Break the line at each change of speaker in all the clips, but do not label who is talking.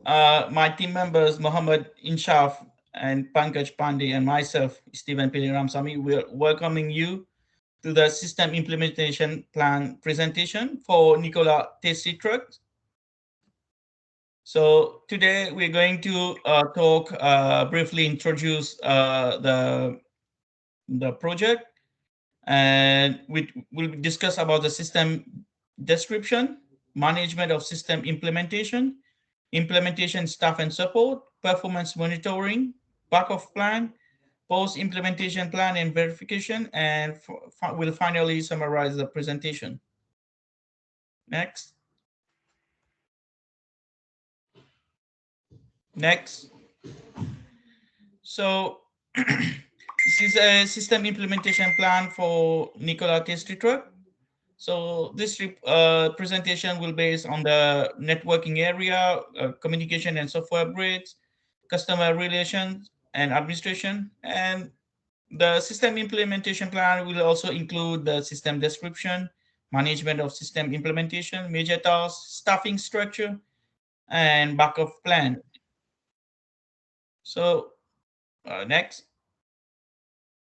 my team members, Mohammed Inshaf and Pankaj Pandey, and myself, Stephen Pili Ramsamy, we're welcoming you to the System Implementation Plan presentation for Nikola Tasty Trucks. So today we're going to talk, briefly introduce the project, and we'll discuss about the system description, management of system implementation, implementation staff and support, performance monitoring, backup plan, post-implementation plan and verification, and we'll finally summarize the presentation. Next. Next. So this is a system implementation plan for Nikola Tasty Truck. So this presentation will base on the networking area, communication and software upgrades, customer relations and administration, and the system implementation plan will also include the system description, management of system implementation, major tasks, staffing structure, and backup plan. So next.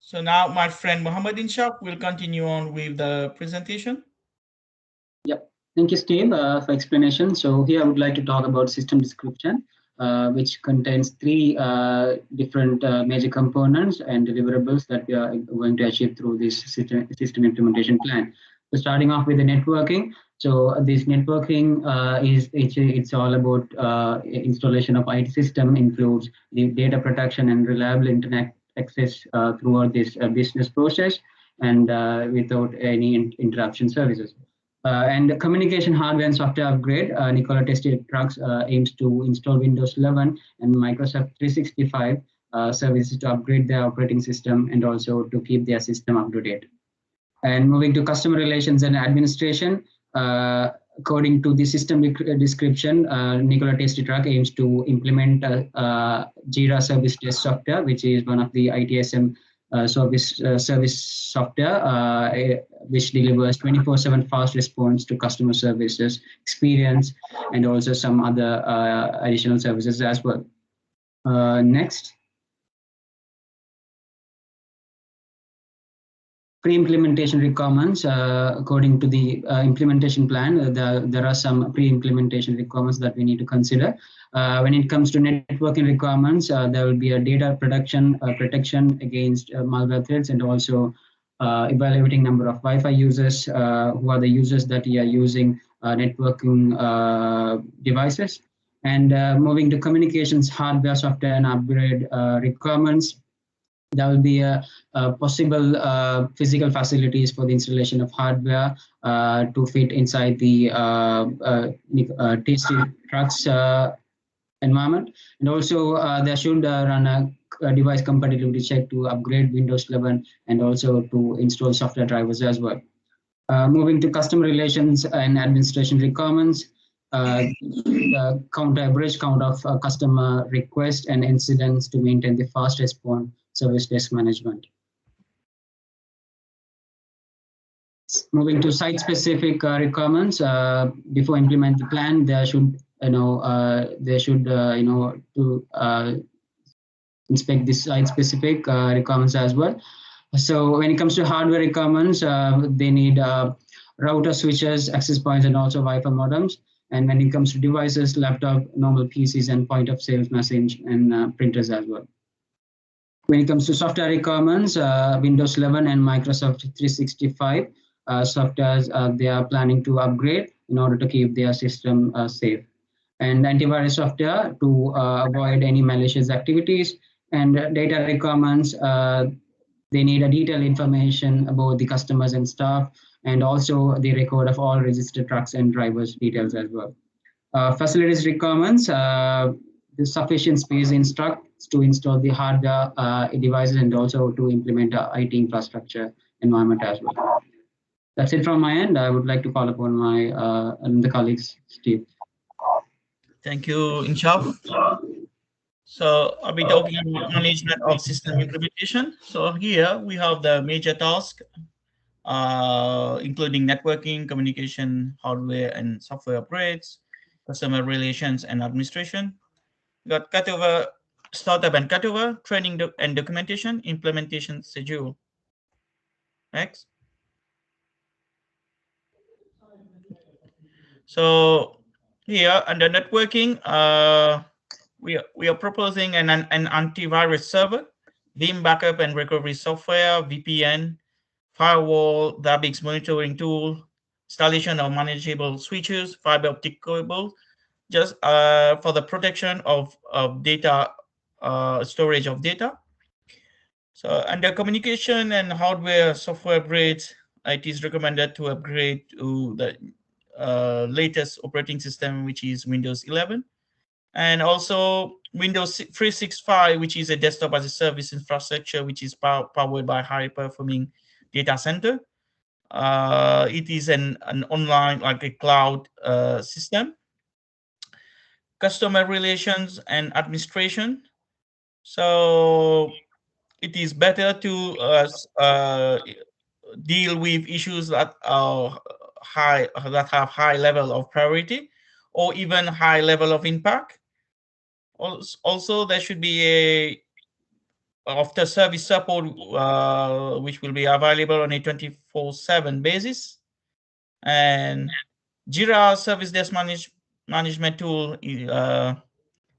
So now my friend Mohammed Inshaf will continue on with the presentation.
Yep. Thank you, Steve, for explanation. So here I would like to talk about system description, which contains three different major components and deliverables that we are going to achieve through this system implementation plan. So starting off with the networking. So this networking it's all about installation of IT system, includes the data protection and reliable internet access throughout this business process, and without any interruption services. And the communication hardware and software upgrade, Nikola Tasty Trucks aims to install Windows 11 and Microsoft 365 services to upgrade their operating system and also to keep their system up to date. And moving to customer relations and administration, according to the system description, Nikola Tasty Truck aims to implement Jira Service Desk software, which is one of the ITSM service software, which delivers 24/7 fast response to customer services experience, and also some other additional services as well. Next. Pre-implementation requirements. According to the implementation plan, there are some pre-implementation requirements that we need to consider. When it comes to networking requirements, there will be a data protection against malware threats, and also evaluating number of Wi-Fi users, who are the users that are using networking devices. And moving to communications hardware, software, and upgrade requirements. There will be possible physical facilities for the installation of hardware to fit inside the Tasty Trucks environment. And also they should run a device compatibility check to upgrade Windows 11 and also to install software drivers as well. Moving to customer relations and administration requirements. Average count of customer requests and incidents to maintain the fast response service desk management. Moving to site-specific requirements, before implement the plan, there should to inspect the site-specific requirements as well. So when it comes to hardware requirements, they need router switches, access points, and also Wi-Fi modems. And when it comes to devices, laptop, normal PCs, and point of sales message and printers as well. When it comes to software requirements, Windows 11 and Microsoft 365 softwares they are planning to upgrade in order to keep their system safe. And antivirus software to avoid any malicious activities. And data requirements, they need a detailed information about the customers and staff, and also the record of all registered trucks and drivers details as well. Facilities requirements, the sufficient space in trucks to install the hardware devices, and also to implement IT infrastructure environment as well. That's it from my end. I would like to call upon my the colleagues, Steve.
Thank you, Inshaf. So I'll be talking about management of system implementation. So here we have the major task, including networking, communication, hardware and software upgrades, customer relations and administration, Got cutover, startup and cutover, training and documentation, implementation schedule. Next. So here under networking, we are proposing an antivirus server, Veeam backup and recovery software, VPN, firewall, Zabbix monitoring tool, installation of manageable switches, fiber optic cable, just for the protection of data, storage of data. So under communication and hardware software upgrades, it is recommended to upgrade to the latest operating system, which is Windows 11. And also Windows 365, which is a desktop as a service infrastructure, which is powered by high performing data center. It is an online, like a cloud system. Customer relations and administration. So it is better to deal with issues that are high, that have high level of priority or even high level of impact. Also, there should be a after service support, which will be available on a 24/7 basis. And Jira Service Desk Management Tool is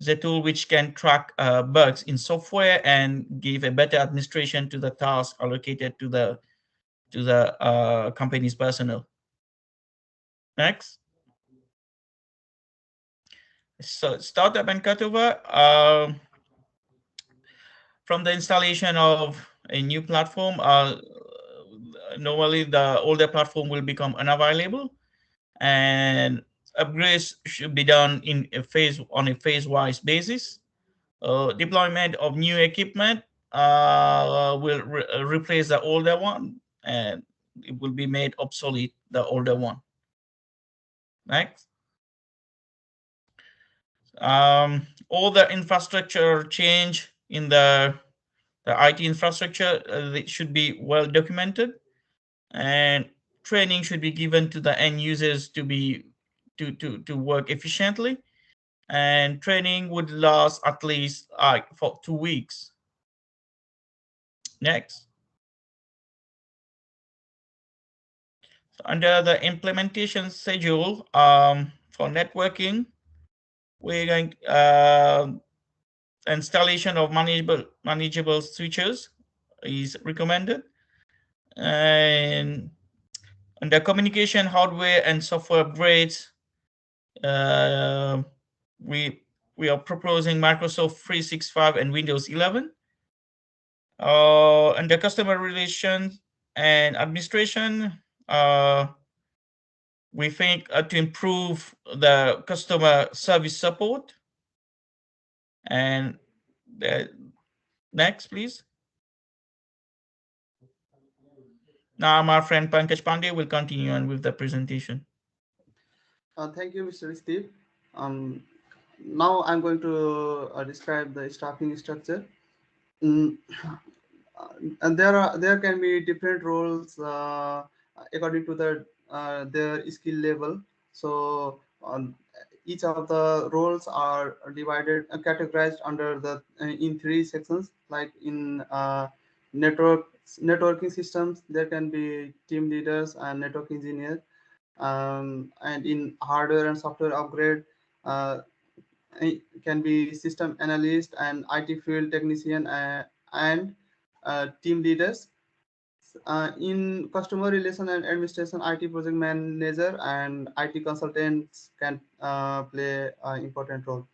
a tool which can track bugs in software and give a better administration to the task allocated to the company's personnel. Next. So startup and cutover. From the installation of a new platform, normally the older platform will become unavailable, and upgrades should be done on a phase-wise basis. Deployment of new equipment will replace the older one, and it will be made obsolete, the older one. Next. All the infrastructure change in the IT infrastructure, it should be well documented, and training should be given to the end users to work efficiently, and training would last at least for 2 weeks. Next. So under the implementation schedule, for networking, we're going installation of manageable switches is recommended. And under communication, hardware and software upgrades, we are proposing Microsoft 365 and Windows 11. Under customer relations and administration, we think to improve the customer service support. And next, please. Now, my friend Pankaj Pandey will continue on with the presentation.
Thank you, Mr. Steve. Now I'm going to describe the staffing structure. And there can be different roles according to their skill level. So each of the roles are divided, categorized under the in 3 sections. Like in networking systems, there can be team leaders and network engineers. And in hardware and software upgrade, it can be system analyst and IT field technician and team leaders. In customer relation and administration, IT project manager and IT consultants can play an important role.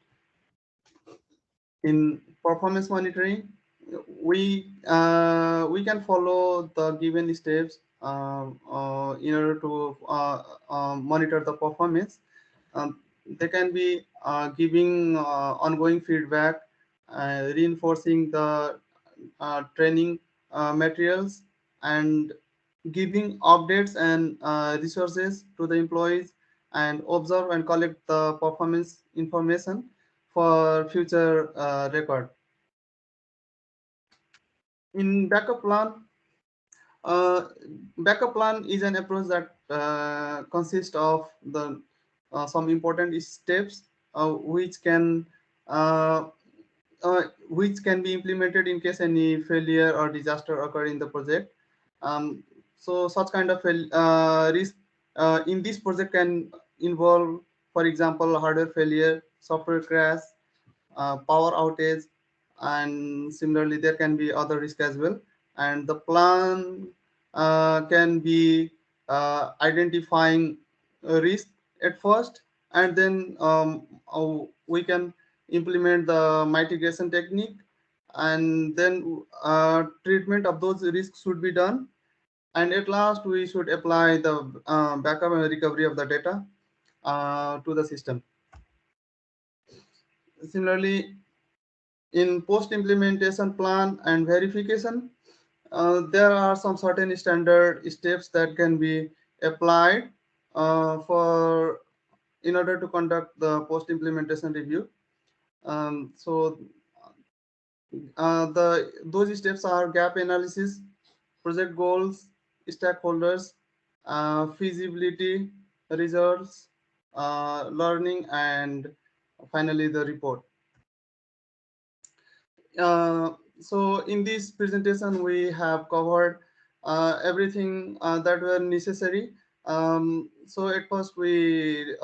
In performance monitoring, we can follow the given steps in order to monitor the performance. They can be giving ongoing feedback, reinforcing the training materials, and giving updates and resources to the employees, and observe and collect the performance information for future record. In backup plan is an approach that consists of the some important steps which can which can be implemented in case any failure or disaster occur in the project. So such kind of risk in this project can involve, for example, hardware failure, software crash, power outage, and similarly there can be other risk as well. And the plan can be identifying a risk at first, and then we can implement the mitigation technique, and then treatment of those risks should be done, and at last we should apply the backup and recovery of the data to the system. Similarly, in post-implementation plan and verification, there are some certain standard steps that can be applied for in order to conduct the post-implementation review. So those steps are gap analysis, project goals, stakeholders, feasibility, results, learning, and finally the report. So in this presentation, we have covered everything that were necessary. So at first we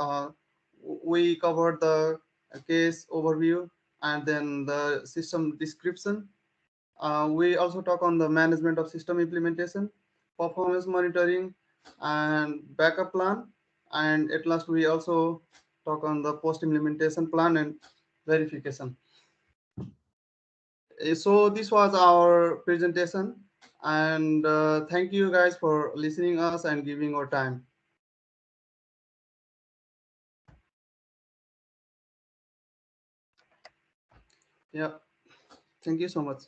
covered the case overview and then the system description. We also talk on the management of system implementation, performance monitoring, and backup plan. And at last, we also talk on the post-implementation plan and verification. So this was our presentation, and thank you guys for listening us and giving our time. Yeah, thank you so much.